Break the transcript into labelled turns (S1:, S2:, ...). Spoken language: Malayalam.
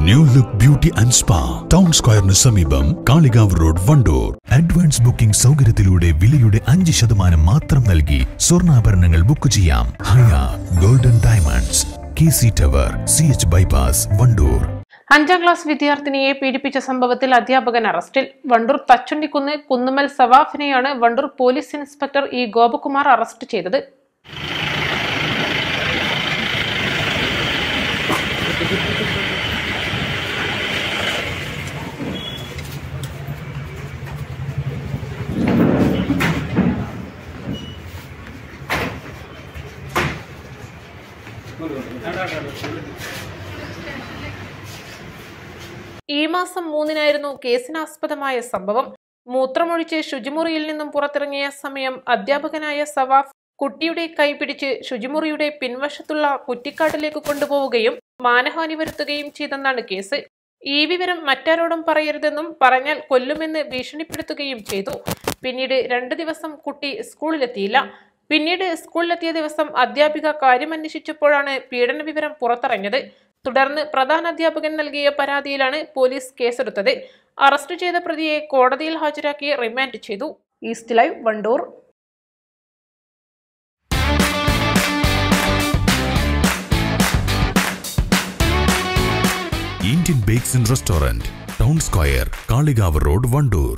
S1: New Look Beauty and Spa, Town Square സമീപം Kalikavu road Wandoor. Advance booking സൗകര്യത്തിലൂടെ വിലയുടെ 5% മാത്രം നൽകി സ്വർണ്ണാഭരണങ്ങൾ ബുക്ക് ചെയ്യാം. Haya golden diamonds, KC tower, CH bypass, Wandoor.
S2: 5ാം ക്ലാസ് വിദ്യാർത്ഥിനിയെ പീഡിപ്പിച്ച സംഭവത്തിൽ അധ്യാപകൻ അറസ്റ്റിൽ. വണ്ടൂർ തച്ചുണ്ടിക്കുന്ന് കുന്നുമൽ സവാഫിനെയാണ് Wandoor police inspector E Gopakumar arrest ചെയ്തത്. ഈ മാസം 3-നായിരുന്നു കേസിനാസ്പദമായ സംഭവം. മൂത്രമൊഴിച്ച് ശുചിമുറിയിൽ നിന്നും പുറത്തിറങ്ങിയ സമയം അധ്യാപകനായ സവാഫ് കുട്ടിയുടെ കൈ പിടിച്ച് ശുചിമുറിയുടെ പിൻവശത്തുള്ള കുറ്റിക്കാട്ടിലേക്ക് കൊണ്ടുപോവുകയും മാനഹാനി വരുത്തുകയും ചെയ്തെന്നാണ് കേസ്. ഈ വിവരം മറ്റാരോടും പറയരുതെന്നും പറഞ്ഞാൽ കൊല്ലുമെന്ന് ഭീഷണിപ്പെടുത്തുകയും ചെയ്തു. പിന്നീട് 2 ദിവസം കുട്ടി സ്കൂളിലെത്തിയില്ല. പിന്നീട് സ്കൂളിലെത്തിയ ദിവസം അധ്യാപിക കാര്യമന്വേഷിച്ചപ്പോഴാണ് പീഡന വിവരം പുറത്തിറങ്ങിയത്. തുടർന്ന് പ്രധാനാധ്യാപകൻ നൽകിയ പരാതിയിലാണ് പോലീസ് കേസെടുത്തത്. അറസ്റ്റ് ചെയ്ത പ്രതിയെ കോടതിയിൽ ഹാജരാക്കി റിമാൻഡ് ചെയ്തു. East live, Wandoor.
S1: Indian bakes and restaurant, town square, Kalikavu road, Wandoor.